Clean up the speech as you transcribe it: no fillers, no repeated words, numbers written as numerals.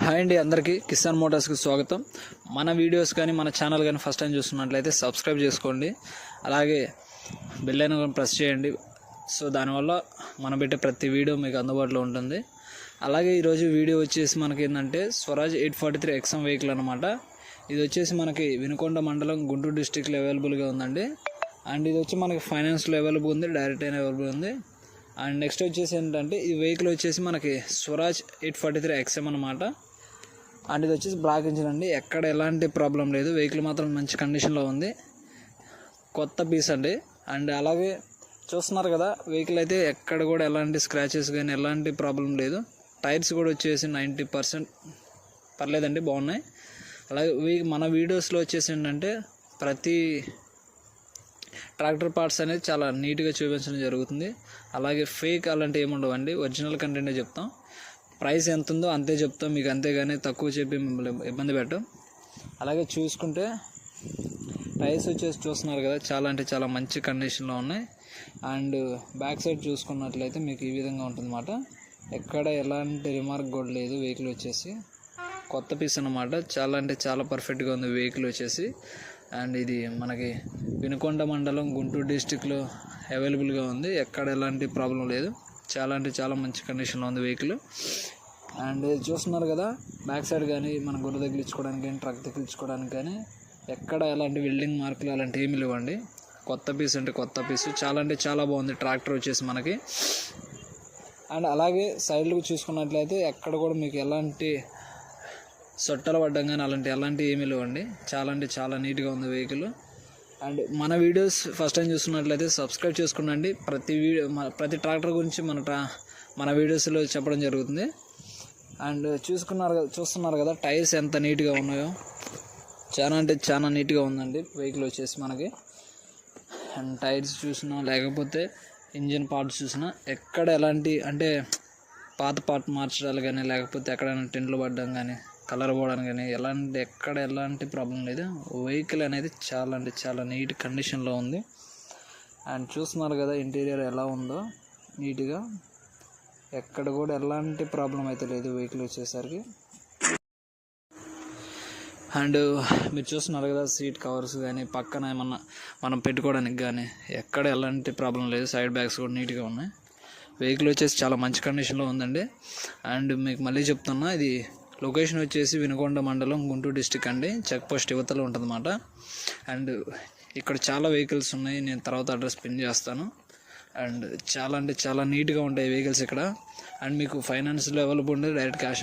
Hi అండి, అందరికీ కిసాన్ మోటార్స్కి స్వాగతం. మన వీడియోస్ కానీ మన ఛానల్ కానీ ఫస్ట్ టైం చూస్తున్నట్లయితే సబ్స్క్రైబ్ చేసుకోండి. అలాగే బెల్ ఐకాన్ ప్రెస్ చేయండి. సో దానివల్ల మనం పెట్టే ప్రతి వీడియో మీకు అందుబాటులో ఉంటుంది. అలాగే ఈరోజు వీడియో వచ్చేసి మనకి ఏంటంటే స్వరాజ్ 843 XM వెహికల్ అనమాట. ఇది వచ్చేసి మనకి వినుకొండ మండలం గుంటూరు డిస్టిక్లో అవైలబుల్గా ఉందండి. అండ్ ఇది వచ్చి మనకి ఫైనాన్స్లో అవైలబుల్ ఉంది, డైరెక్ట్ అయినా అవైలబుల్ ఉంది. అండ్ నెక్స్ట్ వచ్చేసి ఏంటంటే ఈ వెహికల్ వచ్చేసి మనకి స్వరాజ్ 843 XM అనమాట. అండ్ ఇది వచ్చేసి బ్లాక్ ఇంజిన్ అండి, ఎక్కడ ఎలాంటి ప్రాబ్లం లేదు. వెహికల్ మాత్రం మంచి కండిషన్లో ఉంది, కొత్త పీస్ అండి. అండ్ అలాగే చూస్తున్నారు కదా, వెహికల్ అయితే ఎక్కడ కూడా ఎలాంటి స్క్రాచెస్ కానీ ఎలాంటి ప్రాబ్లం లేదు. టైర్స్ కూడా వచ్చేసి 90% పర్లేదండి, బాగున్నాయి. అలాగే మన వీడియోస్లో వచ్చేసి ఏంటంటే ప్రతి ట్రాక్టర్ పార్ట్స్ అనేది చాలా నీట్గా చూపించడం జరుగుతుంది. అలాగే ఫేక్ అలాంటివి ఏమి ఉండవండి, ఒరిజినల్ కంటెంటే చెప్తాం. ప్రైస్ ఎంత ఉందో అంతే చెప్తాం మీకు, అంతేగాని తక్కువ చెప్పి మిమ్మల్ని ఇబ్బంది పెట్టాం. అలాగే చూసుకుంటే టైర్స్ వచ్చేసి చూస్తున్నారు కదా, చాలా అంటే చాలా మంచి కండిషన్లో ఉన్నాయి. అండ్ బ్యాక్ సైడ్ చూసుకున్నట్లయితే మీకు ఈ విధంగా ఉంటుందన్నమాట, ఎక్కడ ఎలాంటి రిమార్క్ కూడా లేదు. వెహికల్ వచ్చేసి కొత్త పీస్ అన్నమాట, చాలా అంటే చాలా పర్ఫెక్ట్గా ఉంది వెహికల్ వచ్చేసి. అండ్ ఇది మనకి వినుకొండ మండలం గుంటూరు డిస్టిక్లో అవైలబుల్గా ఉంది, ఎక్కడ ఎలాంటి ప్రాబ్లం లేదు. చాలా అంటే చాలా మంచి కండిషన్లో ఉంది వెహికల్. అండ్ చూస్తున్నారు కదా, బ్యాక్ సైడ్ కానీ మన గుర్ర తగిలించుకోవడానికి కానీ ట్రక్ తగిలించుకోవడానికి కానీ ఎక్కడ ఎలాంటి వెల్డింగ్ మార్కులు అలాంటి ఏమీ లేవండి. కొత్త పీస్ అంటే కొత్త పీసు, చాలా అంటే చాలా బాగుంది ట్రాక్టర్ వచ్చేసి మనకి. అండ్ అలాగే సైడ్లకు చూసుకున్నట్లయితే ఎక్కడ కూడా మీకు ఎలాంటి సొట్టలు పడ్డం కానీ ఎలాంటి ఏమీ లేవండి. చాలా అంటే చాలా నీట్గా ఉంది వెహికల్. అండ్ మన వీడియోస్ ఫస్ట్ టైం చూస్తున్నట్లయితే సబ్స్క్రైబ్ చేసుకునండి. ప్రతి ట్రాక్టర్ గురించి మన వీడియోస్లో చెప్పడం జరుగుతుంది. అండ్ చూస్తున్నారు కదా టైర్స్ ఎంత నీట్గా ఉన్నాయో, చాలా అంటే చాలా నీట్గా ఉందండి వెహికల్ వచ్చేసి మనకి. అండ్ టైర్స్ చూసినా లేకపోతే ఇంజిన్ పార్ట్స్ చూసినా ఎక్కడ ఎలాంటి అంటే పాత పార్ట్ మార్చడాలు కానీ లేకపోతే ఎక్కడైనా టెంట్లు పడడం కానీ కలర్ పోవడానికి కానీ ఎక్కడ ఎలాంటి ప్రాబ్లం లేదు. వెహికల్ అనేది చాలా అంటే చాలా నీట్ కండిషన్లో ఉంది. అండ్ చూస్తున్నారు కదా ఇంటీరియర్ ఎలా ఉందో నీట్గా, ఎక్కడ కూడా ఎలాంటి ప్రాబ్లం అయితే లేదు వెహికల్ వచ్చేసరికి. అండ్ మీరు చూస్తున్నారు కదా సీట్ కవర్స్ కానీ పక్కన ఏమన్నా మనం పెట్టుకోవడానికి కానీ ఎక్కడ ఎలాంటి ప్రాబ్లం లేదు. సైడ్ బ్యాగ్స్ కూడా నీట్గా ఉన్నాయి. వెహికల్ వచ్చేసి చాలా మంచి కండిషన్లో ఉందండి. అండ్ మీకు మళ్ళీ చెప్తున్నా, ఇది లొకేషన్ వచ్చేసి వినుకొండ మండలం గుంటూరు డిస్టిక్ అండి, చెక్ పోస్ట్ యువతలో ఉంటుందన్నమాట. అండ్ ఇక్కడ చాలా వెహికల్స్ ఉన్నాయి, నేను తర్వాత అడ్రస్ పిన్ చేస్తాను. అండ్ చాలా అంటే చాలా నీట్గా ఉంటాయి వెహికల్స్ ఇక్కడ. అండ్ మీకు ఫైనాన్స్లో అవైలబుల్ ఉంది, డైరెక్ట్ క్యాష్